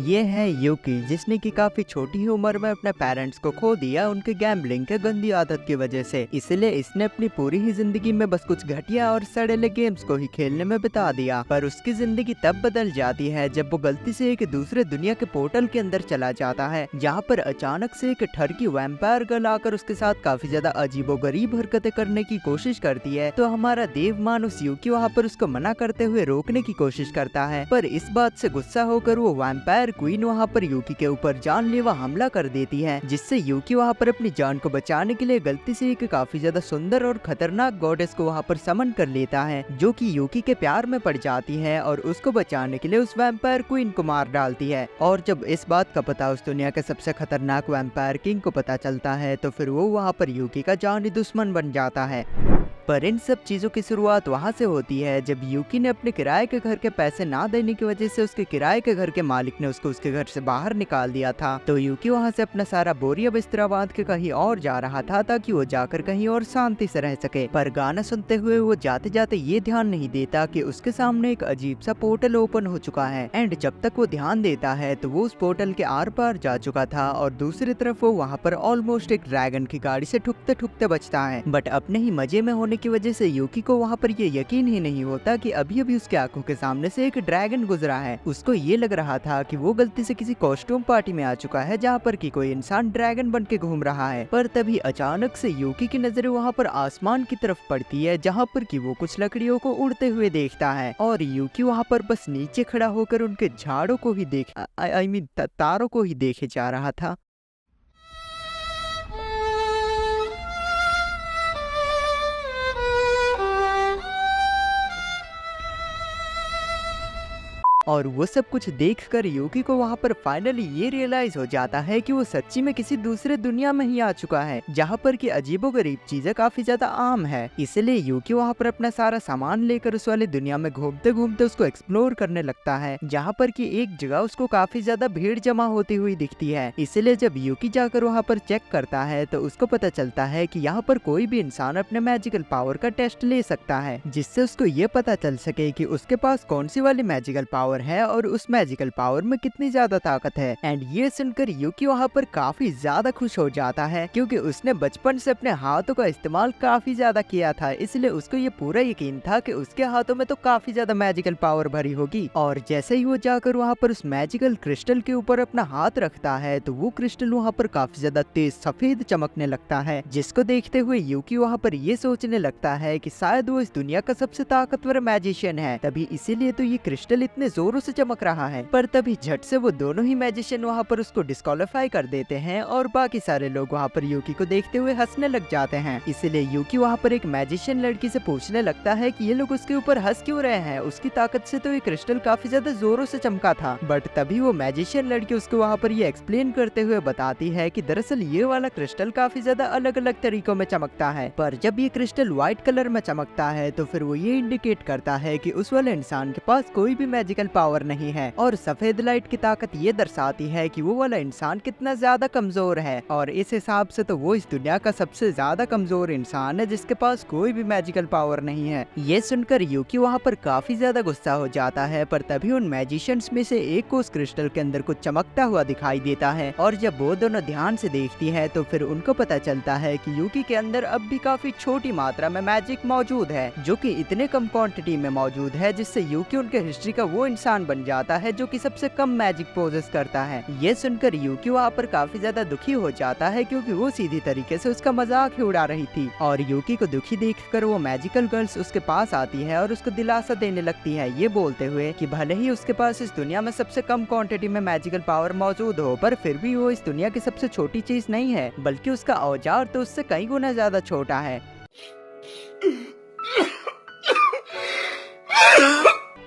ये है यूकी, जिसने की काफी छोटी ही उम्र में अपने पेरेंट्स को खो दिया उनके गैम्बलिंग के गंदी आदत की वजह से। इसलिए इसने अपनी पूरी ही जिंदगी में बस कुछ घटिया और सड़ेले गेम्स को ही खेलने में बिता दिया। पर उसकी जिंदगी तब बदल जाती है जब वो गलती से एक दूसरे दुनिया के पोर्टल के अंदर चला जाता है, जहाँ पर अचानक से एक ठरकी वैम्पायर गर्ल आकर उसके साथ काफी ज्यादा अजीबोगरीब हरकतें करने की कोशिश करती है। तो हमारा देव मानुस यूकी वहाँ पर उसको मना करते हुए रोकने की कोशिश करता है, पर इस बात से गुस्सा होकर वो वैम्पायर क्वीन वहाँ पर यूकी के ऊपर जानलेवा हमला कर देती है, जिससे यूकी वहाँ पर अपनी जान को बचाने के लिए गलती से एक काफी ज्यादा सुंदर और खतरनाक गॉडेस को वहाँ पर समन कर लेता है, जो कि यूकी के प्यार में पड़ जाती है और उसको बचाने के लिए उस वैम्पायर क्वीन को मार डालती है। और जब इस बात का पता उस दुनिया के सबसे खतरनाक वैम्पायर किंग को पता चलता है, तो फिर वो वहाँ पर यूकी का जानी दुश्मन बन जाता है। पर इन सब चीजों की शुरुआत वहाँ से होती है जब यूकी ने अपने किराए के घर के पैसे ना देने की वजह से उसके किराए के घर के मालिक ने उसको उसके घर से बाहर निकाल दिया था। तो यूकी वहाँ से अपना सारा बोरिया बिस्तरा बांध के कहीं और जा रहा था ताकि वो जाकर कहीं और शांति से रह सके। पर गाना सुनते हुए वो जाते जाते ये ध्यान नहीं देता कि उसके सामने एक अजीब सा पोर्टल ओपन हो चुका है। एंड जब तक वो ध्यान देता है तो वो उस पोर्टल के आर पार जा चुका था और दूसरी तरफ वो वहाँ पर ऑलमोस्ट एक ड्रैगन की गाड़ी से ठुकते ठुकते बचता है। बट अपने ही मजे में होने की वजह से यूकी को वहाँ पर ये यकीन ही नहीं होता कि अभी अभी उसके आंखों के सामने से एक ड्रैगन गुजरा है। उसको ये लग रहा था कि वो गलती से किसी कॉस्ट्यूम पार्टी में आ चुका है जहाँ पर कि कोई इंसान ड्रैगन बन के घूम रहा है। पर तभी अचानक से यूकी की नजरें वहाँ पर आसमान की तरफ पड़ती है, जहाँ पर कि वो कुछ लकड़ियों को उड़ते हुए देखता है और यूकी वहाँ पर बस नीचे खड़ा होकर उनके झाड़ों को ही तारों को ही देखे जा रहा था। और वो सब कुछ देखकर यूकी को वहाँ पर फाइनली ये रियलाइज हो जाता है कि वो सच्ची में किसी दूसरे दुनिया में ही आ चुका है, जहाँ पर कि अजीबोगरीब चीजें काफी ज्यादा आम है। इसलिए यूकी वहाँ पर अपना सारा सामान लेकर उस वाली दुनिया में घूमते घूमते उसको एक्सप्लोर करने लगता है, जहाँ पर कि एक जगह उसको काफी ज्यादा भीड़ जमा होती हुई दिखती है। इसलिए जब यूकी जाकर वहाँ पर चेक करता है तो उसको पता चलता है कि यहाँ पर कोई भी इंसान अपने मैजिकल पावर का टेस्ट ले सकता है, जिससे उसको ये पता चल सके कि उसके पास कौन सी वाली मैजिकल पावर है और उस मैजिकल पावर में कितनी ज्यादा ताकत है। एंड ये सुनकर यूकी वहाँ पर काफी ज्यादा खुश हो जाता है, क्योंकि उसने बचपन से अपने हाथों का इस्तेमाल काफी ज्यादा किया था, इसलिए उसको ये पूरा यकीन था कि उसके हाथों में तो काफी ज्यादा मैजिकल पावर भरी होगी। और जैसे ही वो जाकर वहाँ पर उस मैजिकल क्रिस्टल के ऊपर अपना हाथ रखता है तो वो क्रिस्टल वहाँ पर काफी ज्यादा तेज सफेद चमकने लगता है, जिसको देखते हुए यूकी वहाँ पर ये सोचने लगता है कि शायद वो इस दुनिया का सबसे ताकतवर मैजिशियन है, तभी इसीलिए तो ये क्रिस्टल इतने जोरों से चमक रहा है। पर तभी झट से वो दोनों ही मैजिशियन वहाँ पर उसको डिस्क्वालीफाई कर देते हैं और बाकी सारे लोग वहाँ पर यूकी को देखते हुए हंसने लग जाते हैं। इसीलिए यूकी वहाँ पर एक मैजिशियन लड़की से पूछने लगता है कि ये लोग उसके ऊपर हंस क्यों रहे हैं, उसकी ताकत से तो ये क्रिस्टल काफी ज्यादा जोरों से चमका था। बट तभी वो मैजिशियन लड़की उसको वहाँ पर ये एक्सप्लेन करते हुए बताती है कि दरअसल ये वाला क्रिस्टल काफी ज्यादा अलग अलग तरीकों में चमकता है, पर जब ये क्रिस्टल व्हाइट कलर में चमकता है तो फिर वो ये इंडिकेट करता है कि उस वाले इंसान के पास कोई भी मैजिकल पावर नहीं है। और सफेद लाइट की ताकत ये दर्शाती है कि वो वाला इंसान कितना ज्यादा कमजोर है, और इस हिसाब से तो वो इस दुनिया का सबसे ज्यादा कमजोर इंसान है जिसके पास कोई भी मैजिकल पावर नहीं है। ये सुनकर यूकी वहाँ पर काफी ज्यादा गुस्सा हो जाता है, पर तभी उन मैजिशियंस में से एक को उस क्रिस्टल के अंदर कुछ चमकता हुआ दिखाई देता है, और जब वो दोनों ध्यान से देखती है तो फिर उनको पता चलता है कि यूकी के अंदर अब भी काफी छोटी मात्रा में मैजिक मौजूद है, जो कि इतने कम क्वांटिटी में मौजूद है जिससे यूकी उनके हिस्ट्री का वो इंसान बन जाता है जो कि सबसे कम मैजिक पोजेस करता है। ये सुनकर यूकी वहाँ पर काफी ज्यादा दुखी हो जाता है, क्योंकि वो सीधी तरीके से उसका मजाक ही उड़ा रही थी। और यूकी को दुखी देखकर वो मैजिकल गर्ल्स उसके पास आती है और उसको दिलासा देने लगती है, ये बोलते हुए कि भले ही उसके पास इस दुनिया में सबसे कम क्वांटिटी में मैजिकल पावर मौजूद हो, पर फिर भी वो इस दुनिया की सबसे छोटी चीज नहीं है, बल्कि उसका औजार तो उससे कई गुना ज्यादा छोटा है।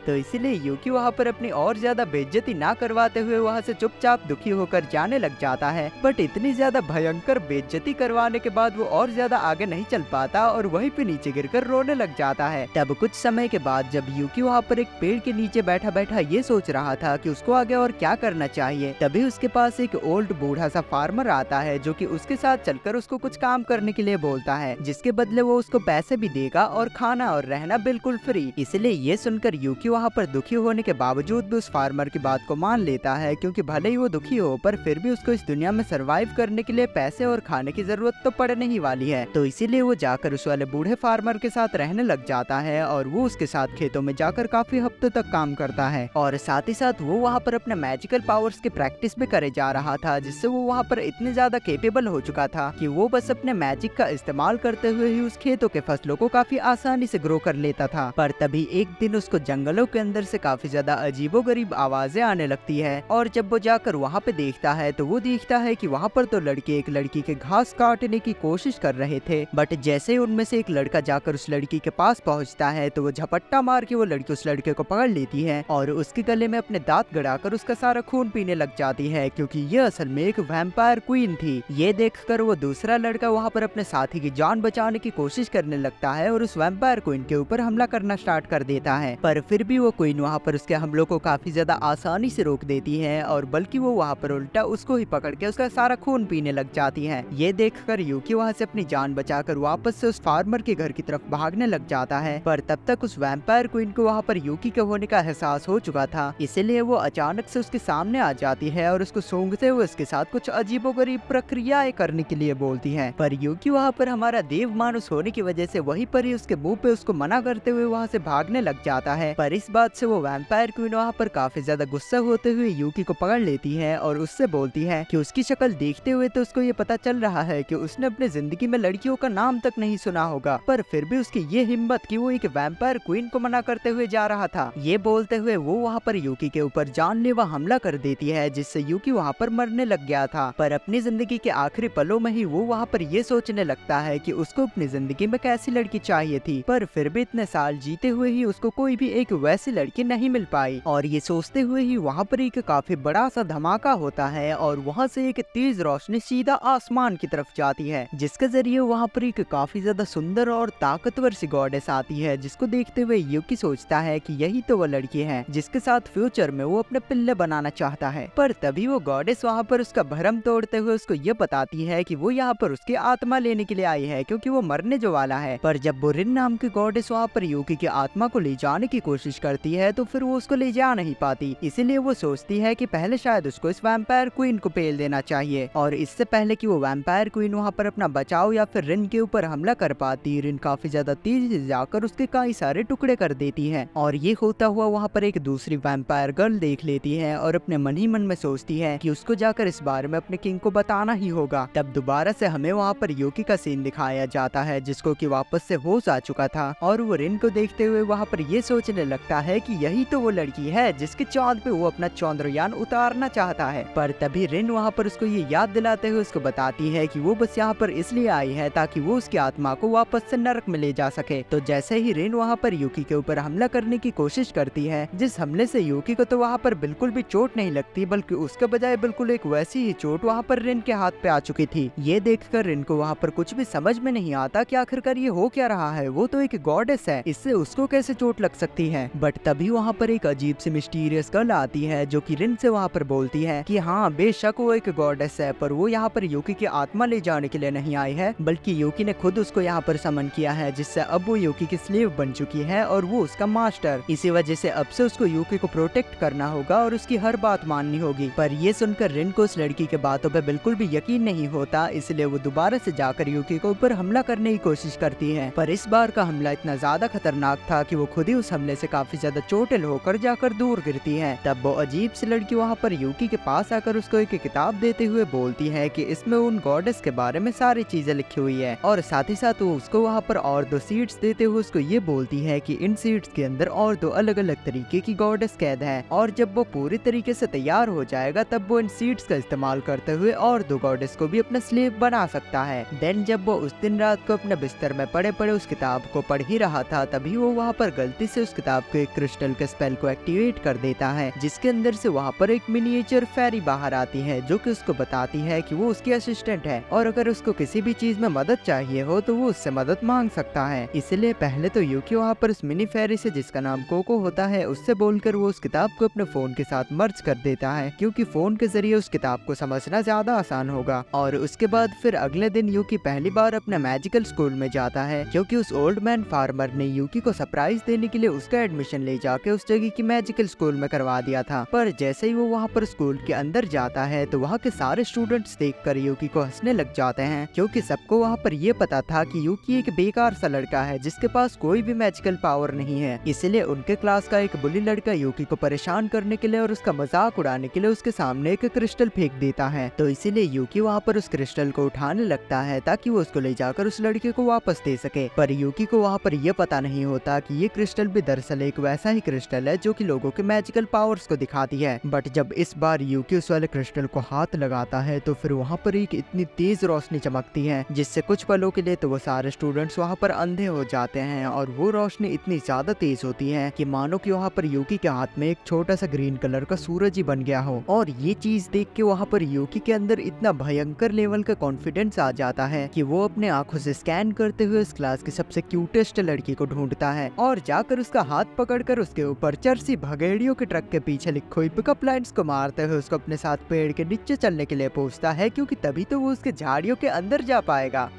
तो इसीलिए यूकी वहाँ पर अपनी और ज्यादा बेइज्जती ना करवाते हुए वहाँ से चुपचाप दुखी होकर जाने लग जाता है। बट इतनी ज्यादा भयंकर बेइज्जती करवाने के बाद वो और ज्यादा आगे नहीं चल पाता और वहीं पे नीचे गिरकर रोने लग जाता है। तब कुछ समय के बाद जब यूकी वहाँ पर एक पेड़ के नीचे बैठा बैठा ये सोच रहा था कि उसको आगे और क्या करना चाहिए, तभी उसके पास एक ओल्ड बूढ़ा सा फार्मर आता है जो कि उसके साथ चलकर उसको कुछ काम करने के लिए बोलता है, जिसके बदले वो उसको पैसे भी देगा और खाना और रहना बिल्कुल फ्री। इसलिए ये सुनकर यूकी वहाँ पर दुखी होने के बावजूद भी उस फार्मर की बात को मान लेता है, क्योंकि भले ही वो दुखी हो पर फिर भी उसको इस दुनिया में सरवाइव करने के लिए पैसे और खाने की जरूरत तो पड़ने ही वाली है। तो इसीलिए वो जाकर उस वाले बूढ़े फार्मर के साथ रहने लग जाता है और वो उसके साथ खेतों में जाकर काफी हफ्तों तक काम करता है। और साथ ही साथ वो वहाँ पर अपने मैजिकल पावर्स की प्रैक्टिस भी करे जा रहा था, जिससे वो वहाँ पर इतने ज्यादा केपेबल हो चुका था कि वो बस अपने मैजिक का इस्तेमाल करते हुए ही उस खेतों के फसलों को काफी आसानी से ग्रो कर लेता था। पर तभी एक दिन उसको जंगलों के अंदर से काफी ज्यादा अजीबोगरीब आवाजें आने लगती है और जब वो जाकर वहाँ पे देखता है तो वो देखता है कि वहाँ पर तो लड़के एक लड़की के घास काटने की कोशिश कर रहे थे। बट जैसे उनमें से एक लड़का जाकर उस लड़की के पास पहुँचता है तो वो झपट्टा मार के वो लड़की उस लड़के को पकड़ लेती है और उसके गले में अपने दांत गड़ाकर उसका सारा खून पीने लग जाती है, क्योंकि ये असल में एक वैम्पायर क्वीन थी। ये देखकर वो दूसरा लड़का वहाँ पर अपने साथी की जान बचाने की कोशिश करने लगता है और उस वैम्पायर क्वीन के ऊपर हमला करना स्टार्ट कर देता है। पर फिर भी वो क्वीन वहाँ पर उसके हमलों को काफी ज्यादा आसानी से रोक देती है और बल्कि वो वहाँ पर उल्टा उसको ही पकड़ के उसका सारा खून पीने लग जाती है। ये देखकर यूकी वहाँ से अपनी जान बचाकर वापस से उस फार्मर के घर की तरफ भागने लग जाता है। पर तब तक उस वैम्पायर क्वीन को वहाँ पर यूकी के होने का एहसास हो चुका था, इसीलिए वो अचानक से उसके सामने आ जाती है और उसको सूंघते हुए उसके साथ कुछ अजीबोगरीब प्रक्रियाएं करने के लिए बोलती है। पर यूकी वहाँ पर हमारा देव मानुस होने की वजह से वहीं पर ही उसके मुंह पे उसको मना करते हुए वहाँ से भागने लग जाता है। पर इस बात से वो वैम्पायर क्वीन वहाँ पर काफी ज्यादा गुस्सा होते हुए यूकी को पकड़ लेती है और उससे बोलती है कि उसकी शक्ल देखते हुए तो उसको ये पता चल रहा है कि उसने अपने जिंदगी में लड़कियों का नाम तक नहीं सुना होगा, पर फिर भी उसकी ये हिम्मत कि वो एक वैम्पायर क्वीन को मना करते हुए जा रहा था। ये बोलते हुए वो वहाँ पर यूकी के ऊपर जानलेवा हमला कर देती है, जिससे यूकी वहाँ पर मरने लग गया था। पर अपनी जिंदगी के आखिरी पलों में ही वो वहाँ पर ये सोचने लगता है कि उसको अपनी जिंदगी में कैसी लड़की चाहिए थी, पर फिर भी इतने साल जीते हुए ही उसको कोई भी एक वैसी लड़की नहीं मिल पाई। और ये सोचते हुए ही वहाँ पर एक काफी बड़ा सा धमाका होता है और वहाँ से एक तेज रोशनी सीधा आसमान की तरफ जाती है, जिसके जरिए वहाँ पर एक काफी ज्यादा सुंदर और ताकतवर सी गॉडेस आती है, जिसको देखते हुए यूकी सोचता है कि यही तो वो लड़की है जिसके साथ फ्यूचर में वो अपने पिल्ले बनाना चाहता है। पर तभी वो गॉडेस वहाँ पर उसका भरम तोड़ते हुए उसको ये बताती है कि वो यहाँ पर उसकी आत्मा लेने के लिए आई है, क्योंकि वो मरने जो वाला है। पर जब वो रिन नाम की गॉडेस वहाँ पर यूकी की आत्मा को ले जाने की कोशिश करती है तो फिर वो उसको ले जा नहीं पाती, इसीलिए वो सोचती है कि पहले शायद उसको इस वैम्पायर क्वीन को पेल देना चाहिए। और इससे पहले कि वो वैम्पायर क्वीन वहाँ पर अपना बचाव या फिर रिन के ऊपर हमला कर पाती, रिन काफी ज्यादा तेजी से जाकर उसके कई सारे टुकड़े कर देती है। और ये होता हुआ वहाँ पर एक दूसरी वैम्पायर गर्ल देख लेती है और अपने मन ही मन में सोचती है कि उसको जाकर इस बारे में अपने किंग को बताना ही होगा। तब दोबारा से हमें वहाँ पर यूकी का सीन दिखाया जाता है, जिसको कि वापस से होश आ चुका था और वो रिन को देखते हुए वहाँ पर ये सोचने लगता है कि यही तो वो लड़की है जिसके चांद पे वो अपना चंद्रयान उतारना चाहता है। पर तभी रिन वहाँ पर उसको ये याद दिलाते हुए उसको बताती है कि वो बस यहाँ पर इसलिए आई है ताकि वो उसकी आत्मा को वापस से नरक में ले जा सके। तो जैसे ही रिन वहाँ पर यूकी के ऊपर हमला करने की कोशिश करती है, जिस हमले से यूकी को तो वहाँ पर बिल्कुल भी चोट नहीं लगती, बल्कि उसके बजाय बिल्कुल एक वैसी ही चोट वहाँ पर रिन के हाथ पे आ चुकी थी। ये देखकर रिन को वहाँ पर कुछ भी समझ में नहीं आता कि आखिरकार ये हो क्या रहा है, वो तो एक गॉडेस है, इससे उसको कैसे चोट लग सकती है। बट तभी वहाँ पर एक अजीब सी मिस्टीरियस गर्ल आती है जो कि रिन से वहाँ पर बोलती है कि हाँ बेशक वो एक गॉडेस है, पर वो यहाँ पर यूकी की आत्मा ले जाने के लिए नहीं आई है, बल्कि यूकी ने खुद उसको यहाँ पर समन किया है, जिससे अब वो यूकी की स्लेव बन चुकी है और वो उसका मास्टर। इसी वजह से अब से उसको यूकी को प्रोटेक्ट करना होगा और उसकी हर बात माननी होगी। पर ये सुनकर रिन को उस लड़की के बातों पे बिल्कुल भी यकीन नहीं होता, इसलिए वो दोबारा से जाकर यूकी को ऊपर हमला करने की कोशिश करती है। पर इस बार का हमला इतना ज्यादा खतरनाक था कि वो खुद ही उस हमले से काफी ज्यादा चोटिल होकर जाकर दूर गिरती है। तब वो अजीब सी लड़की वहाँ पर यूकी के पास आकर उसको एक किताब देते हुए बोलती है कि इसमें उन गॉडेस के बारे में सारी चीजें लिखी हुई है, और साथ ही साथ वो उसको वहाँ पर और 2 सीड्स देते हुए उसको ये बोलती है कि इन सीड्स के अंदर और 2 अलग अलग तरीके की गॉडेस कैद है, और जब वो पूरी तरीके से तैयार हो जाएगा तब वो इन सीड्स का इस्तेमाल करते हुए और 2 गॉडेस को भी अपना स्लेव बना सकता है। देन जब वो उस दिन रात को अपने बिस्तर में पड़े पड़े उस किताब को पढ़ ही रहा था, तभी वो वहाँ पर गलती से उस किताब के एक क्रिस्टल के स्पेल को एक्टिवेट कर देता है, जिसके अंदर से वहाँ पर एक मिनिएचर फेरी बाहर आती है जो कि उसको बताती है कि वो उसकी असिस्टेंट है और अगर उसको किसी भी चीज में मदद चाहिए हो तो वो उससे मदद मांग सकता है। इसलिए पहले तो यूकी वहाँ पर उस मिनी फेरी से, जिसका नाम कोको होता है, उससे बोलकर वो उस किताब को अपने फोन के साथ मर्ज कर देता है, क्योंकि फोन के जरिए उस किताब को समझना ज्यादा आसान होगा। और उसके बाद फिर अगले दिन यूकी पहली बार अपने मैजिकल स्कूल में जाता है, क्योंकि उस ओल्ड मैन फार्मर ने यूकी को सरप्राइज देने के लिए उसका एडमिशन एडमिशन ले जाके उस जगह की मैजिकल स्कूल में करवा दिया था। पर जैसे ही वो वहाँ पर स्कूल के अंदर जाता है तो वहाँ के सारे स्टूडेंट्स देखकर यूकी को हंसने लग जाते हैं, क्योंकि सबको वहाँ पर ये पता था कि यूकी एक बेकार सा लड़का है जिसके पास कोई भी मैजिकल पावर नहीं है। इसलिए उनके क्लास का एक बुली लड़का यूकी को परेशान करने के लिए और उसका मजाक उड़ाने के लिए उसके सामने एक क्रिस्टल फेंक देता है। तो इसीलिए यूकी वहाँ पर उस क्रिस्टल को उठाने लगता है ताकि वो उसको ले जाकर उस लड़के को वापस दे सके। पर यूकी को वहाँ पर यह पता नहीं होता कि ये क्रिस्टल भी दरअसल एक वैसा ही क्रिस्टल है जो कि लोगों के मैजिकल पावर्स को दिखाती है। बट जब इस बार यूकी उस वाले क्रिस्टल को हाथ लगाता है तो फिर वहाँ पर एक इतनी तेज रोशनी चमकती है जिससे कुछ पलों के लिए तो वो सारे स्टूडेंट्स वहाँ पर अंधे हो जाते हैं, और वो रोशनी इतनी ज्यादा तेज होती है कि मानो कि वहाँ पर यूकी के हाथ में एक छोटा सा ग्रीन कलर का सूरज ही बन गया हो। और ये चीज देख के वहाँ पर यूकी के अंदर इतना भयंकर लेवल का कॉन्फिडेंस आ जाता है कि वो अपने आंखों से स्कैन करते हुए इस क्लास की सबसे क्यूटेस्ट लड़की को ढूंढता है और जाकर उसका हाथ पकड़कर उसके ऊपर चरसी भगेड़ियों के ट्रक के पीछे लिखी हुई पिकअप लाइन्स को मारते हुए उसको अपने साथ पेड़ के नीचे चलने के लिए पूछता है, क्योंकि तभी तो वो उसके झाड़ियों के अंदर जा पाएगा।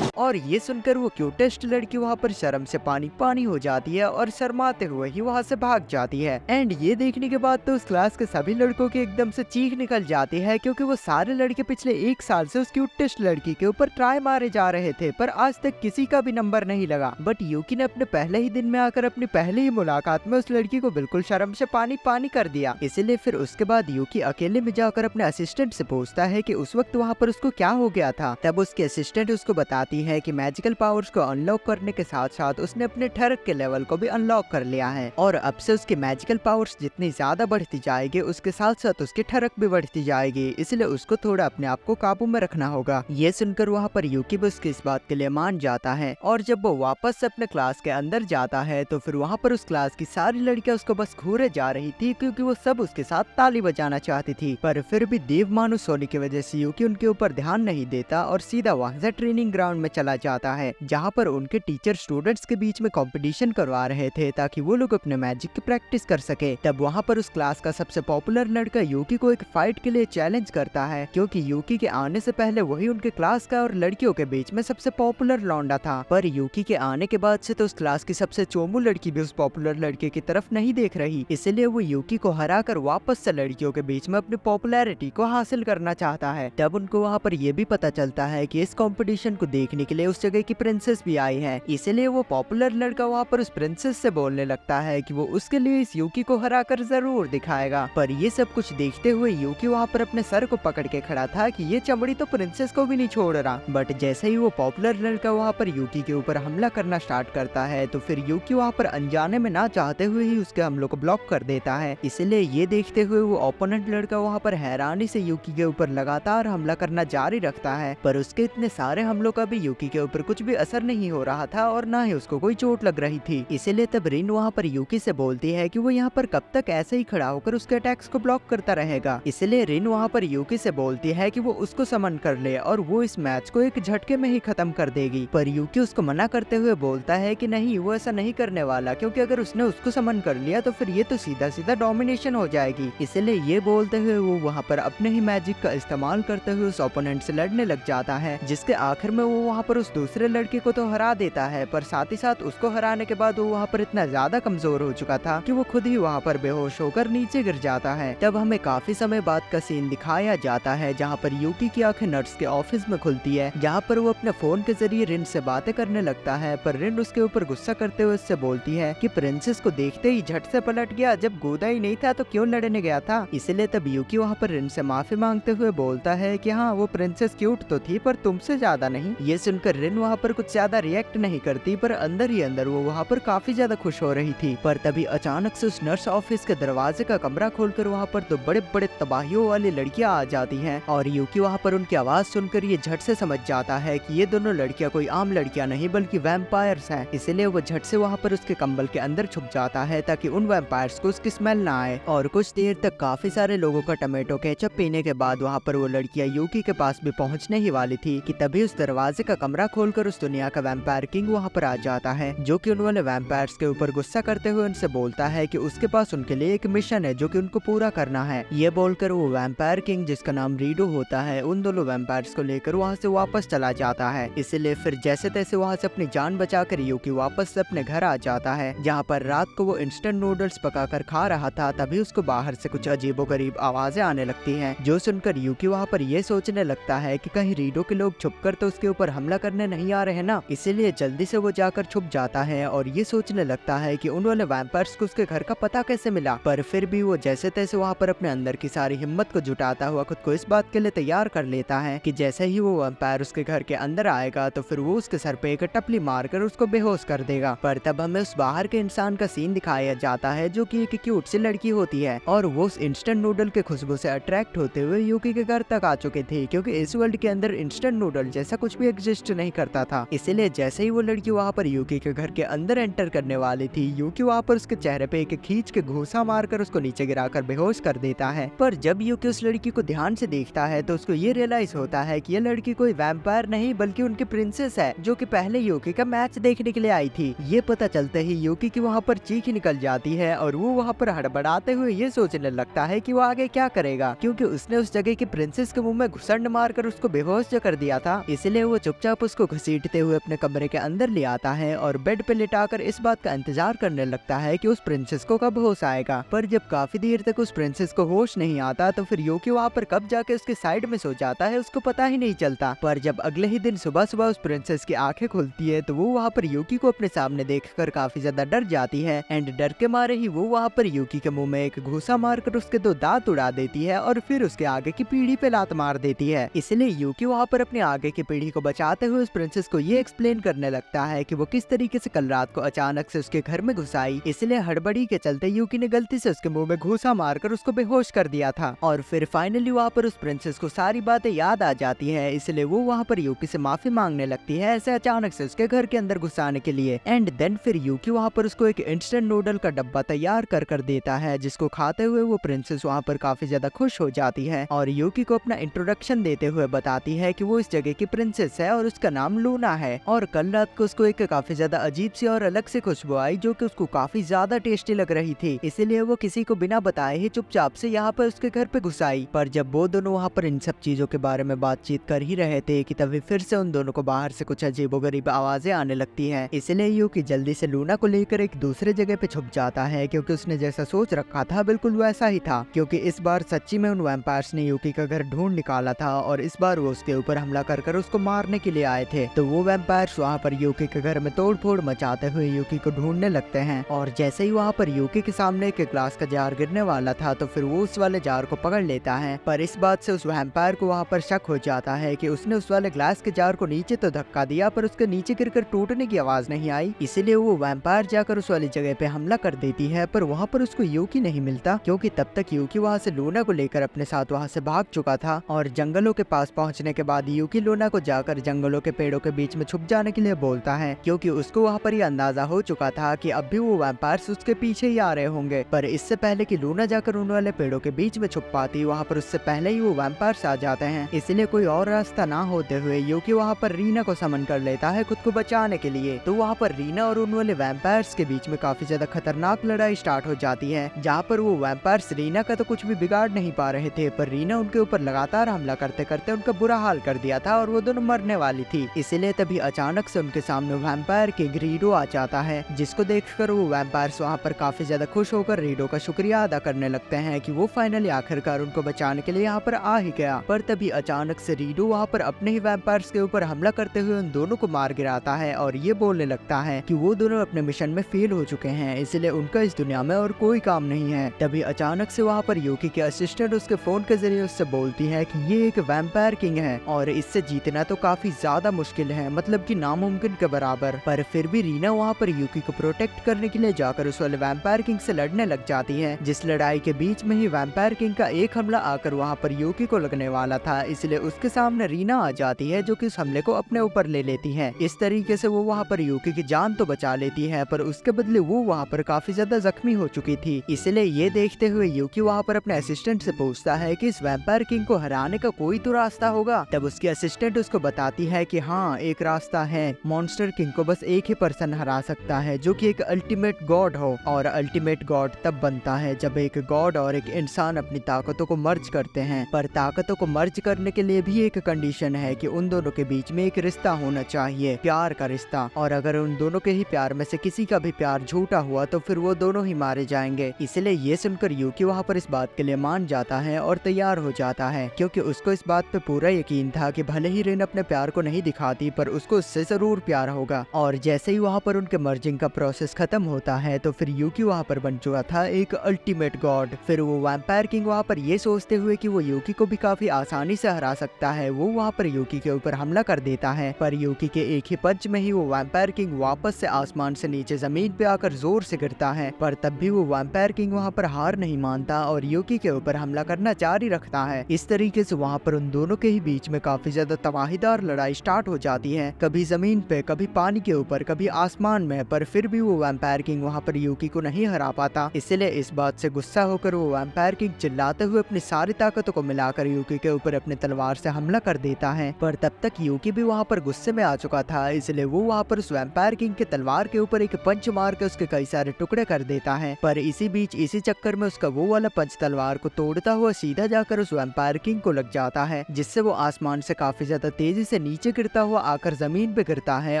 और ये सुनकर वो क्यूटेस्ट लड़की वहाँ पर शर्म से पानी पानी हो जाती है और शर्माते हुए ही वहाँ से भाग जाती है। एंड ये देखने के बाद तो उस क्लास के सभी लड़कों की एकदम से चीख निकल जाती है, क्योंकि वो सारे लड़के पिछले 1 साल से उस क्यूटेस्ट लड़की के ऊपर ट्राई मारे जा रहे थे, पर आज तक किसी का भी नंबर नहीं लगा। बट यूकी ने अपने पहले ही दिन में आकर अपनी पहली ही मुलाकात में उस लड़की को बिल्कुल शर्म से पानी पानी कर दिया। इसीलिए फिर उसके बाद यूकी अकेले में जाकर अपने असिस्टेंट से पूछता है कि उस वक्त वहाँ पर उसको क्या हो गया था। तब उसके असिस्टेंट उसको बताती है कि मैजिकल पावर्स को अनलॉक करने के साथ साथ उसने अपने ठरक के लेवल को भी अनलॉक कर लिया है, और अब से उसकी मैजिकल पावर्स जितनी ज्यादा बढ़ती जाएगी उसके साथ साथ उसकी ठरक भी बढ़ती जाएगी, इसलिए उसको थोड़ा अपने आप को काबू में रखना होगा। ये सुनकर वहाँ पर यूकी भी उसकी इस बात के लिए मान जाता है, और जब वो वापस से अपने क्लास के अंदर जाता है तो फिर वहाँ पर उस क्लास की सारी लड़कियां उसको बस घूरे जा रही थी, क्योंकि वो सब उसके साथ ताली बजाना चाहती थी। पर फिर भी देव मानुस होने की वजह से यूकी उनके ऊपर ध्यान नहीं देता और सीधा वहाँ से ट्रेनिंग ग्राउंड में चला जाता है, जहाँ पर उनके टीचर स्टूडेंट्स के बीच में कंपटीशन करवा रहे थे ताकि वो लोग अपने मैजिक की प्रैक्टिस कर सके। तब वहाँ पर उस क्लास का सबसे पॉपुलर लड़का यूकी को एक फाइट के लिए चैलेंज करता है, क्योंकि यूकी के आने से पहले वही उनके क्लास का और लड़कियों के बीच में सबसे पॉपुलर लौंडा था। पर यूकी के आने के बाद से तो उस क्लास की सबसे चोमू लड़की भी उस पॉपुलर लड़के की तरफ नहीं देख रही, इसलिए वो यूकी को हराकर वापस से लड़कियों के बीच में अपनी पॉपुलैरिटी को हासिल करना चाहता है। तब उनको वहाँ पर यह भी पता चलता है कि इस कंपटीशन को देखने के लिए उस जगह की प्रिंसेस भी आई है, इसलिए वो पॉपुलर लड़का वहाँ पर उस प्रिंसेस से बोलने लगता है कि वो उसके लिए इस यूकी को हराकर जरूर दिखाएगा। पर ये सब कुछ देखते हुए यूकी वहाँ पर अपने सर को पकड़ के खड़ा था कि ये चमड़ी तो प्रिंसेस को भी नहीं छोड़ रहा। बट जैसे ही वो पॉपुलर लड़का वहाँ पर यूकी के ऊपर हमला करना स्टार्ट करता है तो फिर यूकी वहाँ पर अनजाने में ना चाहते हुए ही उसके हमलों को ब्लॉक कर देता है। इसलिए ये देखते हुए वो ओपोनेंट लड़का वहाँ पर हैरानी से यूकी के ऊपर लगातार हमला करना जारी रखता है, पर उसके इतने सारे हमलों का भी यूकी के ऊपर कुछ भी असर नहीं हो रहा था और ना ही उसको कोई चोट लग रही थी। इसीलिए तब रिन वहाँ पर यूकी से बोलती है कि वो यहाँ पर कब तक ऐसे ही खड़ा होकर उसके अटैक्स को ब्लॉक करता रहेगा। इसलिए रिन वहाँ पर यूकी से बोलती है कि वो उसको समन कर ले और वो इस मैच को एक झटके में ही खत्म कर देगी। पर यूकी उसको मना करते हुए बोलता है कि नहीं, वो ऐसा नहीं करने वाला, क्योंकि अगर उसने उसको समन कर लिया तो फिर ये तो सीधा सीधा डोमिनेशन हो जाएगी। इसलिए ये बोलते हुए वो वहाँ पर अपने ही मैजिक का इस्तेमाल करते हुए उस ओपोनेंट से लड़ने लग जाता है, जिसके आखिर में वो वहाँ पर उस दूसरे लड़के को तो हरा देता है, पर साथ ही साथ उसको हराने के बाद वो वहाँ पर इतना ज्यादा कमजोर हो चुका था कि वो खुद ही वहाँ पर बेहोश होकर नीचे गिर जाता है। तब हमें काफी समय बाद का सीन दिखाया जाता है जहाँ पर यूकी की आंखें नर्स के ऑफिस में खुलती है, जहाँ पर वो अपने फोन के जरिए रिन से बातें करने लगता है। पर रिन उसके ऊपर गुस्सा करते हुए उससे बोलती है कि प्रिंसेस को देखते ही झट से पलट गया, जब गोदा ही नहीं था तो क्यों लड़ने गया था। इसलिए तब यूकी वहाँ पर रिन से माफी मांगते हुए बोलता है कि हाँ, वो प्रिंसेस क्यूट तो थी पर तुमसे ज्यादा नहीं। ये सुनकर रिन वहाँ पर कुछ ज्यादा रिएक्ट नहीं करती, पर अंदर ही अंदर वो वहाँ पर काफी ज्यादा खुश हो रही थी। पर तभी अचानक से उस नर्स ऑफिस के दरवाजे का कमरा खोलकर वहाँ पर दो बड़े बड़े तबाहियों वाली लड़कियां आ जाती हैं, और यूकी वहाँ पर उनकी आवाज सुनकर ये झट से समझ जाता है कि ये दोनों लड़कियां कोई आम लड़कियां नहीं बल्कि वैम्पायर्स हैं। इसलिए वो झट से वहाँ पर उसके कंबल के अंदर छुप जाता है ताकि उन वैम्पायर्स को उसकी स्मेल ना आए। और कुछ देर तक काफी सारे लोगों का टमेटो केचप पीने के बाद वहाँ पर वो लड़कियां यूकी के पास भी पहुँचने ही वाली थी कि तभी उस दरवाजे का कमरा खोलकर उस दुनिया का वैम्पायर किंग वहाँ पर आ जाता है, जो कि उन वाले वैम्पायर्स के ऊपर गुस्सा करते हुए उनसे बोलता है कि उसके पास उनके लिए एक मिशन है जो कि उनको पूरा करना है। ये बोलकर वो वैम्पायर किंग, जिसका नाम रीडो होता है, उन दोनों वैम्पायर्स को लेकर वहाँ से वापस चला जाता है। इसलिए फिर जैसे तैसे वहाँ से अपनी जान बचाकर यूकी वापस अपने घर आ जाता है, जहाँ पर रात को वो इंस्टेंट नूडल्स पकाकर खा रहा था। तभी उसको बाहर से कुछ अजीबोगरीब आवाजें आने लगती हैं, जो सुनकर यूकी वहाँ पर ये सोचने लगता है कि कहीं रीडो के लोग छुपकर तो उसके ऊपर हमला करने नहीं आ रहे ना। इसीलिए जल्दी से वो जाकर छुप जाता है और ये सोचने लगता है कि उन वाले वैम्पायर्स को उसके घर का पता कैसे मिला। पर फिर भी वो जैसे तैसे वहाँ पर अपने अंदर की सारी हिम्मत को जुटाता हुआ खुद को इस बात के लिए तैयार कर लेता है कि जैसे ही वो वैम्पायर उसके घर के अंदर आएगा तो फिर वो उसके सर पे एक टपली मारकर उसको बेहोश कर देगा। पर तब हमें उस बाहर के इंसान का सीन दिखाया जाता है, जो कि एक क्यूट सी लड़की होती है और वो उस इंस्टेंट नूडल के खुशबू से अट्रैक्ट होते हुए यूकी के घर तक आ चुके थे, क्योंकि इस वर्ल्ड के अंदर इंस्टेंट नूडल जैसा कुछ भी एग्जिस्ट नहीं करता था। इसीलिए जैसे ही वो लड़की वहाँ पर यूकी के घर के अंदर एंटर करने वाली थी, यूकी वहाँ पर उसके चेहरे पे एक खींच के घूसा मारकर उसको नीचे गिराकर बेहोश कर देता है। पर जब यूकी उस लड़की को ध्यान से देखता है तो उसको ये रियलाइज होता है कि ये लड़की कोई वैम्पायर नहीं बल्कि उनकी प्रिंसेस है, जो कि पहले यूकी का मैच देखने के लिए आई थी। ये पता चलते ही यूकी की वहाँ पर चीख निकल जाती है और वो वहाँ पर हड़बड़ाते हुए ये सोचने लगता है कि वो आगे क्या करेगा, क्योंकि उसने उस जगह की प्रिंसेस के मुंह में घुसंड मारकर उसको बेहोश जो कर दिया था। इसलिए वो चुपचाप उसको घसीटते हुए अपने कमरे के अंदर ले आता है और बेड पे लिटाकर इस बात का इंतजार करने लगता है कि उस प्रिंसेस को कब होश आएगा। पर जब काफी देर तक उस प्रिंसेस को होश नहीं आता तो फिर यूकी वहाँ पर कब जाके उसके साइड में सो जाता है उसको पता ही नहीं चलता। पर जब अगले ही दिन सुबह सुबह उस प्रिंसेस की आंखें खुलती है तो वो वहाँ पर यूकी को अपने सामने देखकर काफी ज्यादा डर जाती है एंड डर के मारे ही वो वहाँ पर यूकी के मुंह में एक घूसा मारकर उसके 2 दांत उड़ा देती है और फिर उसके आगे की पीढ़ी पे लात मार देती है। इसलिए यूकी वहाँ पर अपने आगे की पीढ़ी को बचाते हुए उस प्रिंसेस को ये एक्सप्लेन करने लगता है कि वो किस तरीके से कल रात को अचानक से उसके घर में घुस आई। इसलिए हड़बड़ी के चलते यूकी ने गलती से उसके मुंह में घूसा मारकर उसको बेहोश कर दिया था। और फिर फाइनली वहाँ पर उस प्रिंसेस को सारी बातें याद आ जाती है, इसलिए वो वहाँ पर यूकी से माफी मांगने लगती है ऐसे अचानक से उसके घर के अंदर घुसाने के लिए। एंड देन फिर यूकी वहाँ पर उसको एक इंस्टेंट नूडल का डब्बा तैयार कर देता है, जिसको खाते हुए वो प्रिंसेस वहाँ पर काफी ज्यादा खुश हो जाती है और यूकी को अपना इंट्रोडक्शन देते हुए बताती है कि वो इस जगह की प्रिंसेस है और उसका नाम लूना है। और कल रात को उसको एक काफी ज्यादा अजीब सी और अलग से खुशबू आई, जो कि उसको काफी ज्यादा टेस्टी लग रही थी। इसीलिए वो किसी को बिना बताए ही चुपचाप से यहाँ पर उसके घर पे घुस आई। पर जब वो दोनों वहाँ पर इन सब चीजों के बारे में बातचीत कर ही रहे थे कि तभी फिर से उन दोनों को बाहर से कुछ अजीबोगरीब आवाजें आने लगती है। इसलिए यूकी जल्दी से लूना को लेकर एक दूसरे जगह पे छुप जाता है, क्योंकि उसने जैसा सोच रखा था बिल्कुल वैसा ही था, क्योंकि इस बार सच्ची में उन वैम्पायर्स ने यूकी का घर ढूंढ निकाला था और इस बार वो उसके ऊपर हमला कर उसको मारने के लिए आए थे। तो वो वैम्पायर्स वहाँ पर यूकी के घर में तोड़फोड़ मचाते हुए यूकी को ढूंढने लगते हैं। और जैसे ही वहाँ पर यूकी के सामने एक ग्लास का जार गिरने वाला था तो फिर वो उस वाले जार को पकड़ लेता है। पर इस बात से उस वैम्पायर को वहाँ पर शक हो जाता है कि उसने उस वाले ग्लास के जार को नीचे तो धक्का दिया पर उसके नीचे गिरकर टूटने की आवाज नहीं आई। इसीलिए वो वैम्पायर जाकर उस वाली जगह पे हमला कर देती है, पर वहाँ पर उसको यूकी नहीं मिलता, क्योंकि तब तक यूकी वहाँ से लूना को लेकर अपने साथ वहाँ से भाग चुका था। और जंगलों के पास पहुँचने के बाद यूकी लूना को जाकर जंगलों के पेड़ों के बीच में छुप जाने के लिए बोलता है, क्योंकि उसको वहाँ पर ये अंदाजा हो चुका था कि अब भी वो वैम्पायर्स उसके पीछे ही आ रहे होंगे। पर इससे पहले कि लूना जाकर उन वाले पेड़ों के बीच में छुप पाती, वहाँ पर उससे पहले ही वो वैम्पायर्स आ जाते हैं। इसलिए कोई और रास्ता ना होते हुए यूकी वहाँ पर रीना को समन कर लेता है खुद को बचाने के लिए। तो वहाँ पर रीना और उन वाले वैम्पायर्स के बीच में काफी ज्यादा खतरनाक लड़ाई स्टार्ट हो जाती है, जहाँ पर वो वैम्पायर्स रीना का तो कुछ भी बिगाड़ नहीं पा रहे थे, पर रीना उनके ऊपर लगातार हमला करते करते उनका बुरा हाल कर दिया था और वो दोनों मरने वाली थी। इसलिए तभी अचानक से उनके सामने वैम्पायर के रीडो आ जाता है, जिसको देखकर वो वैम्पायर्स वहाँ पर काफी ज्यादा खुश होकर रीडो का शुक्रिया अदा करने लगते हैं कि वो फाइनली आखिरकार उनको बचाने के लिए यहाँ पर आ ही गया। पर तभी अचानक से रीडो वहाँ पर अपने ही वैम्पायर्स के ऊपर हमला करते हुए उन दोनों को मार गिराता है और ये बोलने लगता है कि वो दोनों अपने मिशन में फेल हो चुके हैं, इसलिए उनका इस दुनिया में और कोई काम नहीं है। तभी अचानक से वहाँ पर यूकी के असिस्टेंट उसके फोन के जरिए उससे बोलती है कि ये एक वैम्पायर किंग है और इससे जीतना तो काफी ज्यादा मुश्किल है, मतलब कि नामुमकिन के बराबर। पर फिर भी रीना वहाँ पर यूकी को प्रोटेक्ट करने के लिए जाकर उस वाले वैम्पायर किंग से लड़ने लग जाती है, जिस लड़ाई के बीच में ही वैम्पायर किंग का एक हमला आकर वहाँ पर यूकी को लगने वाला था। इसलिए उसके सामने रीना आ जाती है, जो कि उस हमले को अपने ऊपर ले लेती है। इस तरीके से वो वहाँ पर यूकी की जान तो बचा लेती है, पर उसके बदले वो वहाँ पर काफी ज्यादा जख्मी हो चुकी थी। इसलिए ये देखते हुए यूकी वहाँ पर अपने असिस्टेंट से पूछता है कि इस वैम्पायर किंग को हराने का कोई तो रास्ता होगा। तब उसके असिस्टेंट उसको बताती है कि हाँ एक रास्ता है, मॉन्स्टर किंग को बस एक ही पर्सन हरा सकता है जो कि एक अल्टीमेट गॉड हो, और अल्टीमेट गॉड तब बनता है जब एक गॉड और एक इंसान अपनी ताकतों को मर्ज करते हैं। पर ताकतों को मर्ज करने के लिए भी एक कंडीशन है कि उन दोनों के बीच में एक रिश्ता होना चाहिए, प्यार का रिश्ता, और अगर उन दोनों के ही प्यार में से किसी का भी प्यार झूठा हुआ तो फिर वो दोनों ही मारे जाएंगे। इसलिए ये सुनकर यूकी वहाँ पर इस बात के लिए मान जाता है और तैयार हो जाता है, क्योंकि उसको इस बात पे पूरा यकीन था कि भले ही रिन अपने प्यार को नहीं दिखाती पर उसको उससे जरूर प्यार होगा। और जैसे ही वहाँ पर उनके मर्जिंग का प्रोसेस खत्म होता है तो फिर यूकी वहाँ पर बन चुका था एक अल्टीमेट गॉड। फिर वो वैम्पायर किंग वहाँ पर ये सोचते हुए कि वो यूकी को भी काफी आसानी से हरा सकता है, वो वहाँ पर यूकी के ऊपर हमला कर देता है। पर यूकी के एक ही पंच में ही वो वैम्पायर किंग वापस से आसमान से नीचे जमीन पे आकर जोर से गिरता है। पर तब भी वो वैम्पायर किंग वहाँ पर हार नहीं मानता और यूकी के ऊपर हमला करना जारी रखता है। इस तरीके से वहाँ पर उन दोनों के ही बीच में काफी ज्यादा तबाहीदार लड़ाई स्टार्ट हो जाती है, कभी जमीन पे, कभी पानी के ऊपर, कभी आसमान में। पर फिर भी वो वैम्पायर किंग वहाँ पर यूकी को नहीं हरा पाता। इसलिए इस बात से गुस्सा होकर वो वैम्पायर किंग चिल्लाते हुए अपनी सारी ताकतों को मिलाकर यूकी के ऊपर अपनी तलवार से हमला कर देता है। पर तब तक यूकी भी वहाँ पर गुस्से में आ चुका था, इसलिए वो वहाँ पर उस वैम्पायर किंग के तलवार के ऊपर एक पंच मार के उसके कई सारे टुकड़े कर देता है। पर इसी बीच इसी चक्कर में उसका वो वाला पंच तलवार को तोड़ता हुआ सीधा जाकर उस वैम्पायर किंग को लग जाता है, जिससे वो आसमान से काफी ज्यादा तेजी से नीचे गिरता हुआ आकर जमीन पे गिरता है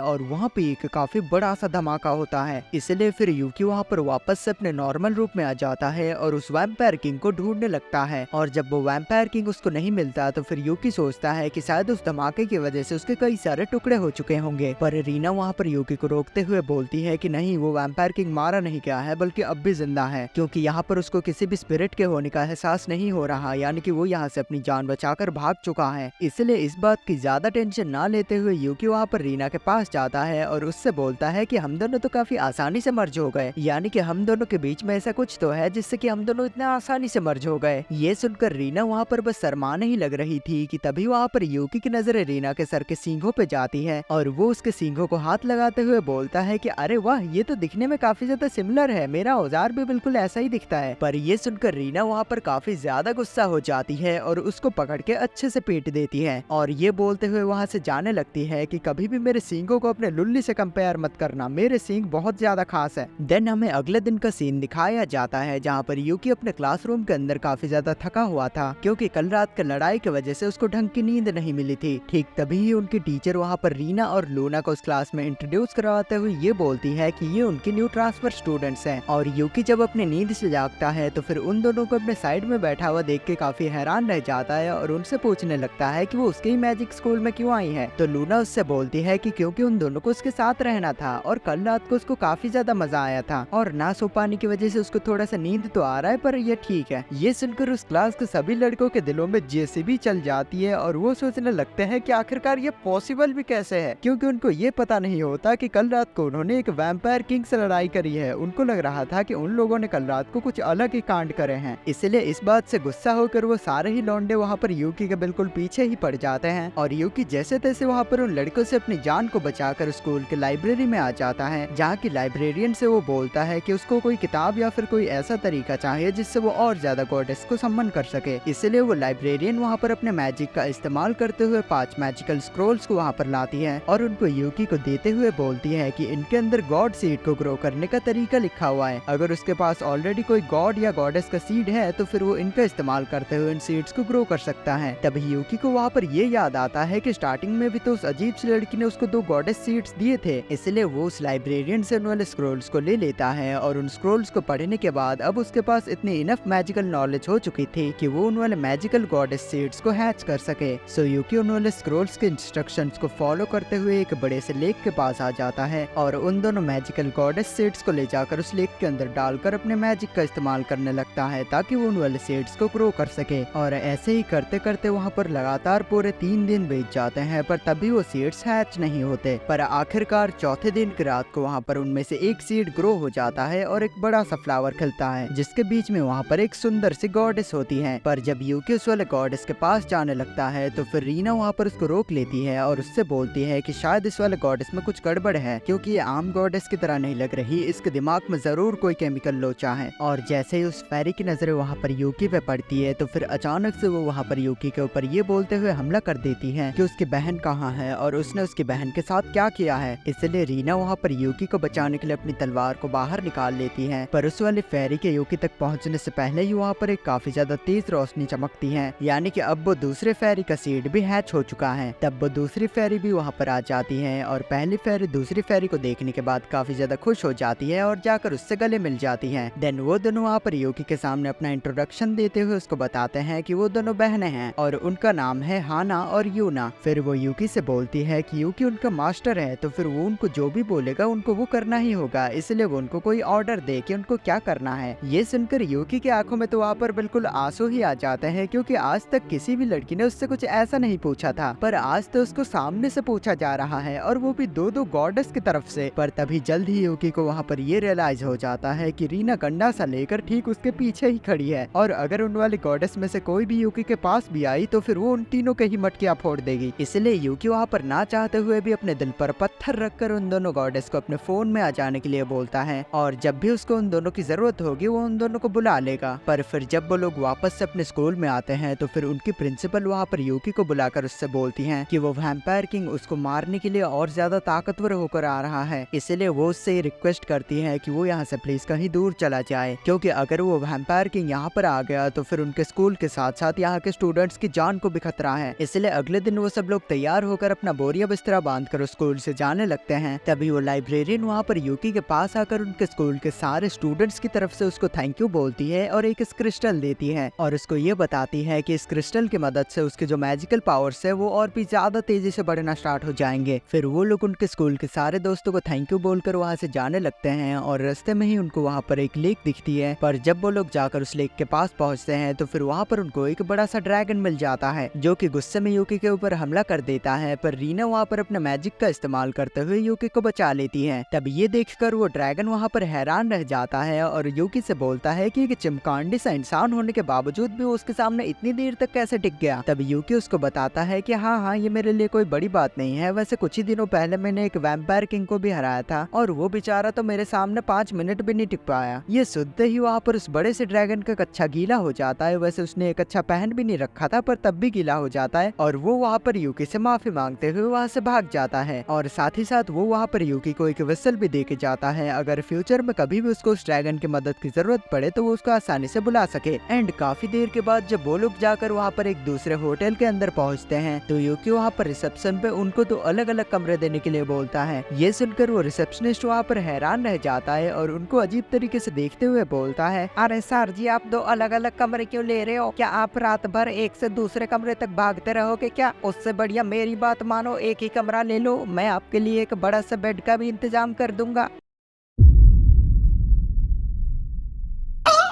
और वहाँ पे एक काफी बड़ा सा धमाका होता है। इसलिए फिर यूकी वहाँ पर वापस से अपने नॉर्मल रूप में आ जाता है और उस वैम्पायर किंग को ढूंढने लगता है। और जब वो वैम्पायर किंग उसको नहीं मिलता तो फिर यूकी सोचता है कि शायद उस धमाके की वजह से उसके कई सारे टुकड़े हो चुके होंगे। पर रीना वहाँ पर यूकी को रोकते हुए बोलती है कि नहीं, वो वैम्पायर किंग मारा नहीं गया है बल्कि अब भी जिंदा है, क्योंकि यहाँ पर उसको किसी भी स्पिरिट के होने का एहसास नहीं हो रहा, यानी कि वो यहाँ से अपनी जान बचाकर भाग चुका है। इसलिए इस बात की ज्यादा टेंशन ना लेते हुए यूकी वहाँ पर रीना के पास जाता है और उससे बोलता है कि हम दोनों तो काफी आसानी से मर्ज हो गए, यानी कि हम दोनों के बीच में ऐसा कुछ तो है जिससे कि हम दोनों इतना आसानी से मर्ज हो गए। ये सुनकर रीना वहाँ पर बस शर्माने ही लग रही थी कि तभी वहाँ पर यूकी की नजरें रीना के सर के सींगों पे जाती है और वो उसके सींगों को हाथ लगाते हुए बोलता है कि अरे वाह, ये तो दिखने में काफी ज्यादा सिमिलर है, मेरा औजार भी बिल्कुल ऐसा ही दिखता है। पर ये सुनकर रीना वहाँ पर काफी ज्यादा गुस्सा हो जाती है और उसको पकड़ के अच्छे से पीट देती है और ये बोलते हुए वहाँ से जाने लगती है कि कभी भी मेरे सींगों को अपने लुल्ली से कंपेयर मत करना, मेरे सींग बहुत ज्यादा खास है। देन हमें अगले दिन का सीन दिखाया जाता है जहाँ पर यूकी अपने क्लासरूम के अंदर काफी ज्यादा थका हुआ था, क्योंकि कल रात की लड़ाई की वजह से उसको ढंग की नींद नहीं मिली थी। ठीक तभी ही उनकी टीचर वहाँ पर रीना और लूना को उस क्लास में इंट्रोड्यूस करवाते हुए ये बोलती है कि ये उनकी न्यू ट्रांसफर स्टूडेंट्स हैं। और यूकी जब अपनी नींद से जागता है तो फिर उन दोनों को अपने साइड में बैठा हुआ देख के काफी हैरान रह जाता है और उनसे पूछने लगता है कि वो उसके ही मैजिक स्कूल में क्यों आई है। तो लूना उससे बोलती है कि क्योंकि उन दोनों को उसके साथ रहना था और कल रात को उसको काफी ज्यादा मजा आया था और ना सो पाने की वजह से उसको थोड़ा सा नींद तो आ रहा है, पर ये ठीक है। ये सुनकर उस क्लास के सभी लड़कों के दिलों में जेसीबी चल जाती है और वो सोचने लगते हैं कि आखिरकार ये पॉसिबल भी कैसे है, क्योंकि उनको ये पता नहीं होता कि कल रात को उन्होंने एक वैम्पायर किंग से लड़ाई करी है। उनको लग रहा था कि उन लोगों ने कल रात को कुछ अलग ही कांड करे हैं। इसलिए इस बात से गुस्सा होकर वो सारे ही लौंडे वहाँ पर यूकी के बिल्कुल पीछे ही पड़ जाते हैं और यूकी जैसे तैसे वहाँ पर उन लड़कों से अपनी जान को बचाकर स्कूल के लाइब्रेरी में आ जाता है, जहाँ की लाइब्रेरियन से वो बोलता है कि उसको कोई किताब या फिर कोई ऐसा तरीका चाहिए जिससे वो और ज्यादा गॉडेस को सम्मान कर सके। इसलिए वो लाइब्रेरियन वहाँ पर अपने मैजिक का इस्तेमाल करते हुए 5 मैजिकल स्क्रोल्स को वहाँ पर लाती है और उनको यूकी को देते हुए बोलती है कि इनके अंदर गॉड सीड को ग्रो करने का तरीका लिखा हुआ है। अगर उसके पास ऑलरेडी कोई गॉड या गॉडेस का सीड है तो फिर वो इनका इस्तेमाल करते हुए इन सीड्स को ग्रो कर सकता है। तभी यूकी को वहाँ पर ये याद आता है कि स्टार्टिंग में भी तो उस अजीब सी लड़की ने उसको 2 गॉडेस सीड्स दिए थे। इसलिए वो उस लाइब्रेरियन से उन वाले स्क्रोल्स को ले लेता है और उन स्क्रोल्स को पढ़ने के बाद अब उसके पास इतनी इनफ मैजिकल नॉलेज हो चुकी थी कि वो उन वाले मैजिकल गॉडेस सीड्स को हैच कर सके। सो यूकी उन वाले स्क्रोल्स के इंस्ट्रक्शंस को फॉलो करते हुए एक बड़े से लेक के पास आ जाता है और उन दोनों मैजिकल गॉडेस सीड्स को ले जाकर उस लेक के अंदर डालकर अपने मैजिक का इस्तेमाल करने लगता है ताकि वो उन वाले सीड्स को ग्रो कर सके। और ऐसे ही करते करते वहाँ पर लगातार पूरे 3 दिन बीत जाते हैं, पर तभी वो सीड्स हैच नहीं होते। पर आखिरकार चौथे दिन की रात को वहाँ पर उनमें से एक सीड ग्रो हो जाता है और एक बड़ा सा फ्लावर खिलता है, जिसके बीच में वहाँ पर एक सुंदर सी गॉडेस होती है। पर जब यूकी उस वाले गॉडेस के पास जाने लगता है तो फिर रीना वहाँ पर उसको रोक लेती है और उससे बोलती है कि शायद इस वाले गॉडेस में कुछ गड़बड़ है, क्योंकि ये आम गॉडेस की तरह नहीं लग रही, इसके दिमाग में जरूर कोई केमिकल लोचा है। और जैसे ही उस फेरी की नजरें वहाँ पर यूकी पे पड़ती है तो फिर अचानक से वो वहाँ पर यूकी के ऊपर ये बोलते हुए हमला कर देती है हैं कि उसकी बहन कहाँ है और उसने उसकी बहन के साथ क्या किया है। इसलिए रीना वहाँ पर यूकी को बचाने के लिए अपनी तलवार को बाहर निकाल लेती है, पर उस वाले फेरी के यूकी तक पहुँचने से पहले ही वहाँ पर एक काफी ज्यादा तेज रोशनी चमकती है, यानी कि अब वो दूसरे फेरी का सीड भी हैच हो चुका है। तब वो दूसरी फेरी भी वहाँ पर आ जाती है और पहली फेरी दूसरी फेरी को देखने के बाद काफी ज्यादा खुश हो जाती है और जाकर उससे गले मिल जाती है। देन वो दोनों वहाँ पर यूकी के सामने अपना इंट्रोडक्शन देते हुए उसको बताते हैं कि वो दोनों बहनें हैं और उनका नाम है हाना और यूना। फिर वो यूकी से बोलती है कि यूकी उनका मास्टर है, तो फिर वो उनको जो भी बोलेगा उनको वो करना ही होगा, इसलिए वो उनको कोई ऑर्डर दे कि उनको क्या करना है। ये सुनकर यूकी की आंखों में तो वहाँ पर बिल्कुल आंसू ही आ जाते हैं, क्योंकि आज तक किसी भी लड़की ने उससे कुछ ऐसा नहीं पूछा था, पर आज तो उसको सामने से पूछा जा रहा है और वो भी दो दो गॉडेस की तरफ से। पर तभी जल्द ही यूकी को वहाँ पर ये रियलाइज हो जाता है कि रीना गंडा सा लेकर ठीक उसके पीछे ही खड़ी है और अगर उन वाली गॉडेस में से कोई भी यूकी के पास भी आई तो फिर वो उन तीनों के ही मटकियां फोड़ देगी। इसलिए यूकी वहाँ पर ना चाहते हुए भी अपने दिल पर पत्थर रखकर उन दोनों गॉडेस को अपने फोन में आ जाने के लिए बोलता है और जब भी उसको उन दोनों की जरूरत होगी वो उन दोनों को बुला लेगा। पर फिर जब वो लोग वापस से अपने स्कूल में आते हैं तो फिर उनकी प्रिंसिपल वहाँ पर यूकी को बुलाकर उससे बोलती है कि वो वैम्पायर किंग उसको मारने के लिए और ज्यादा ताकतवर होकर आ रहा है, इसलिए वो उससे रिक्वेस्ट करती है कि वो यहाँ से प्लीज कहीं दूर चला जाए, क्योंकि अगर वो वैम्पायर किंग यहाँ पर आ गया तो फिर उनके स्कूल के साथ साथ यहाँ के स्टूडेंट्स की जान को भी खतरा है। इसलिए अगले दिन वो सब लोग तैयार होकर अपना बोरिया बिस्तरा बांधकर स्कूल से जाने लगते हैं। तभी वो लाइब्रेरियन वहाँ पर यूकी के पास आकर उनके स्कूल के सारे स्टूडेंट्स की तरफ से उसको थैंक यू बोलती है और एक क्रिस्टल देती है और उसको ये बताती है कि इस क्रिस्टल की मदद से उसके जो मैजिकल पावर्स है वो और भी ज्यादा तेजी से बढ़ना स्टार्ट हो जाएंगे। फिर वो लोग उनके स्कूल के सारे दोस्तों को थैंक यू बोलकर वहाँ से जाने लगते हैं और रास्ते में ही उनको वहाँ पर एक लेक दिखती है। पर जब वो लोग जाकर उस लेक के पास पहुँचते हैं तो फिर वहाँ पर उनको एक बड़ा सा ड्रैगन मिल जाता है जो कि गुस्से में यूकी के ऊपर हमला कर देता है, पर रीना वहाँ पर अपने मैजिक का इस्तेमाल करते हुए यूकी को बचा लेती है। तब ये देखकर वो ड्रैगन वहाँ पर हैरान रह जाता है और यूकी से बोलता है कि एक चिमकांडी सा इंसान होने के बावजूद भी वो उसके सामने इतनी देर तक कैसे टिक गया। तब यूकी उसको बताता है कि हाँ ये मेरे लिए कोई बड़ी बात नहीं है, वैसे कुछ ही दिनों पहले मैंने एक वैम्पायर किंग को भी हराया था और वो बेचारा तो मेरे सामने 5 मिनट भी नहीं टिक पाया। ये सुनते ही वहाँ पर उस बड़े से ड्रैगन का कच्छा गीला हो जाता है। वैसे उसने एक अच्छा पहन भी नहीं रखा था पर तब भी गीला हो जाता है और वो वहाँ पर यूकी से माफी मांगते हुए वहाँ से भाग जाता है और साथ ही साथ वो वहाँ पर यूकी को एक विसल भी दे के जाता है, अगर फ्यूचर में कभी भी उसको उस ड्रैगन की मदद की जरूरत पड़े तो वो उसको आसानी से बुला सके। एंड काफी देर के बाद जब वो लोग जाकर वहाँ पर एक दूसरे होटल के अंदर पहुँचते हैं तो यूकी वहाँ पर रिसेप्शन पे उनको तो अलग अलग कमरे देने के लिए बोलता है। ये सुनकर वो रिसेप्शनिस्ट वहाँ पर हैरान रह जाता है और उनको अजीब तरीके से देखते हुए बोलता है, अरे सर जी आप 2 अलग अलग कमरे क्यों ले रहे हो? क्या आप रात भर एक से दूसरे कमरे तक भागते रहोगे क्या? उससे बढ़िया मेरी बात मानो, एक ही कमरा ले लो, मैं आपके लिए एक बड़ा सा बेड का भी इंतजाम कर दूंगा।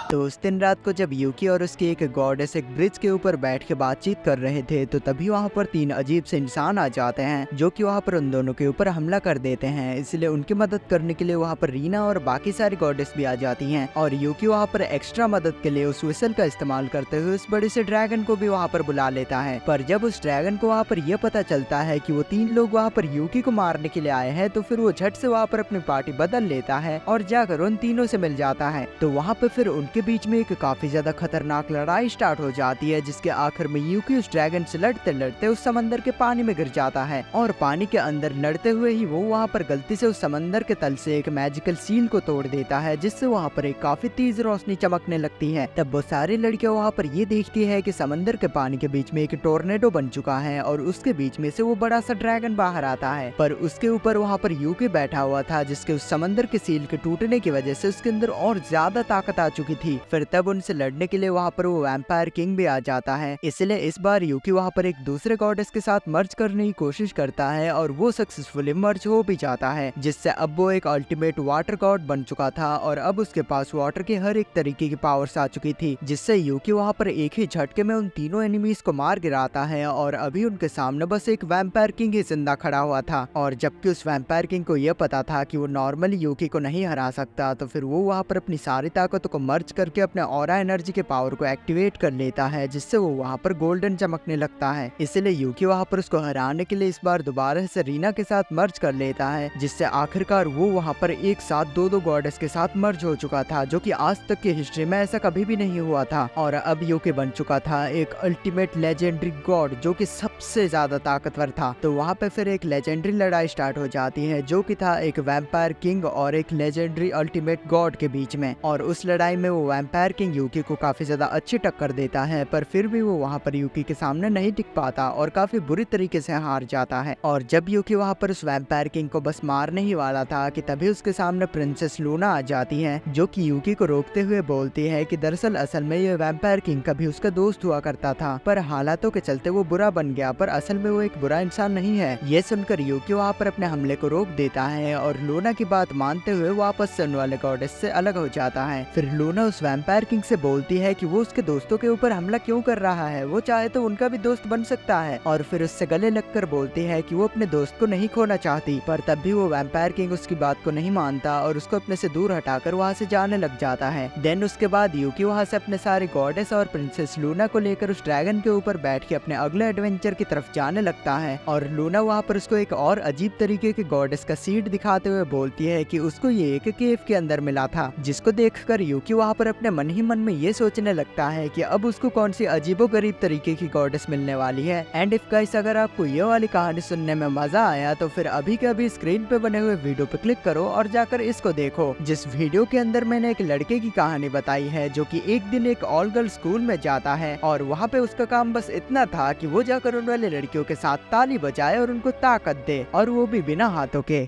तो उस दिन रात को जब यूकी और उसकी एक गॉडेस एक ब्रिज के ऊपर बैठ के बातचीत कर रहे थे तो तभी वहाँ पर 3 अजीब से इंसान आ जाते हैं जो कि वहाँ पर उन दोनों के ऊपर हमला कर देते हैं। इसलिए उनकी मदद करने के लिए वहाँ पर रीना और बाकी सारी गॉडेस भी आ जाती हैं और यूकी वहाँ पर एक्स्ट्रा मदद के लिए उस विसल का इस्तेमाल करते हुए उस बड़े से ड्रैगन को भी वहाँ पर बुला लेता है। पर जब उस ड्रैगन को वहाँ पर यह पता चलता है कि वो 3 लोग वहाँ पर यूकी को मारने के लिए आए हैं तो फिर वो झट से वहाँ पर अपनी पार्टी बदल लेता है और जाकर उन तीनों से मिल जाता है। तो वहाँ पे फिर उनके बीच में एक काफी ज्यादा खतरनाक लड़ाई स्टार्ट हो जाती है जिसके आखिर में यूकी उस ड्रैगन से लड़ते लड़ते उस समंदर के पानी में गिर जाता है और पानी के अंदर लड़ते हुए ही वो वहाँ पर गलती से उस समंदर के तल से एक मैजिकल सील को तोड़ देता है जिससे वहाँ पर एक काफी तेज रोशनी चमकने लगती है। तब वो सारी लड़कियां वहाँ पर ये देखती है कि समंदर के पानी के बीच में एक टोर्नेडो बन चुका है और उसके बीच में से वो बड़ा सा ड्रैगन बाहर आता है, पर उसके ऊपर वहाँ पर यूकी बैठा हुआ था जिसके उस समंदर के सील के टूटने की वजह से उसके अंदर और ज्यादा ताकत आ चुकी थी। फिर तब उनसे लड़ने के लिए वहाँ पर वो वैम्पायर किंग भी आ जाता है। इसलिए इस बार यूकी वहाँ पर एक दूसरे गॉडेस के साथ मर्ज करने की कोशिश करता है और वो सक्सेसफुली मर्ज हो भी जाता है, जिससे अब वो एक अल्टीमेट वाटर गॉड बन चुका था और अब उसके पास वाटर के हर एक तरीके की पावर्स आ चुकी थी, जिससे यूकी वहाँ पर एक ही झटके में उन तीनों एनिमीज को मार गिराता है और अभी उनके सामने बस एक वैम्पायर किंग ही जिंदा खड़ा हुआ था। और जबकि उस वैम्पायर किंग को यह पता था कि वो नॉर्मली यूकी को नहीं हरा सकता, तो फिर वो वहाँ पर अपनी सारी ताकतों को मर्ज करके अपने ऑरा एनर्जी के पावर को एक्टिवेट कर लेता है, जिससे वो वहाँ पर गोल्डन चमकने लगता है। इसलिए यूकी वहाँ पर उसको हराने के लिए इस बार दोबारा से रीना के साथ मर्ज कर लेता है, जिससे आखिरकार वो वहाँ पर एक साथ दो गॉडेस के साथ मर्ज हो चुका था, जो कि आज तक की हिस्ट्री में ऐसा कभी भी नहीं हुआ था। और अब यूकी बन चुका था एक अल्टीमेट लेजेंडरी गॉड, जो कि सबसे ज्यादा ताकतवर था। तो वहाँ पे फिर एक लेजेंडरी लड़ाई स्टार्ट हो जाती है, जो कि था एक वैम्पायर किंग और एक लेजेंडरी अल्टीमेट गॉड के बीच में। और उस लड़ाई में वो वैम्पायर किंग यूकी को काफी ज्यादा अच्छी टक्कर देता है, पर फिर भी वो वहाँ पर यूकी के सामने नहीं टिक पाता और काफी बुरी तरीके से हार जाता है। और जब यूकी वहाँ पर उस वैम्पायर किंग को बस मारने ही वाला था कि तभी उसके सामने प्रिंसेस लूना आ जाती है, जो कि यूकी को रोकते हुए बोलती है कि दरअसल असल में ये वैम्पायर किंग कभी उसका दोस्त हुआ करता था, पर हालातों के चलते वो बुरा बन गया, पर असल में वो एक बुरा इंसान नहीं है। ये सुनकर यूकी वहाँ पर अपने हमले को रोक देता है और लूना की बात मानते हुए वापस से उन वाले गॉडेस से अलग हो जाता है। फिर लूना उस वैम्पायर किंग से बोलती है कि वो उसके दोस्तों के ऊपर हमला क्यों कर रहा है, वो चाहे तो उनका भी दोस्त बन सकता है। और फिर उससे गले लगकर बोलती है कि वो अपने दोस्त को नहीं खोना चाहती, पर तब भी वो वैम्पायर किंग उसकी बात को नहीं मानता और उसको अपने से दूर हटाकर वहाँ से जाने लग जाता है। देन उसके बाद यूकी वहाँ से अपने सारे गॉडेस और प्रिंसेस लूना को लेकर उस ड्रैगन के ऊपर बैठ के अपने अगले एडवेंचर की तरफ जाने लगता है। और लूना वहाँ पर उसको एक और अजीब तरीके के गॉडेस का सीड दिखाते हुए बोलती है कि उसको ये एक केव के अंदर मिला था, जिसको देखकर यूकी वहाँ पर अपने मन ही मन में ये सोचने लगता है कि अब उसको कौन सी अजीबोगरीब तरीके की गॉडेस मिलने वाली है। एंड इफ गाइस अगर आपको ये वाली कहानी सुनने में मजा आया तो फिर अभी के अभी स्क्रीन पे बने हुए वीडियो पे क्लिक करो और जाकर इसको देखो, जिस वीडियो के अंदर मैंने एक लड़के की कहानी बताई है जो कि एक दिन एक ऑल गर्ल स्कूल में जाता है और वहाँ पे उसका काम बस इतना था कि वो जाकर उन वाले लड़कियों के साथ ताली बजाए और उनको ताकत दे, और वो भी बिना हाथों के।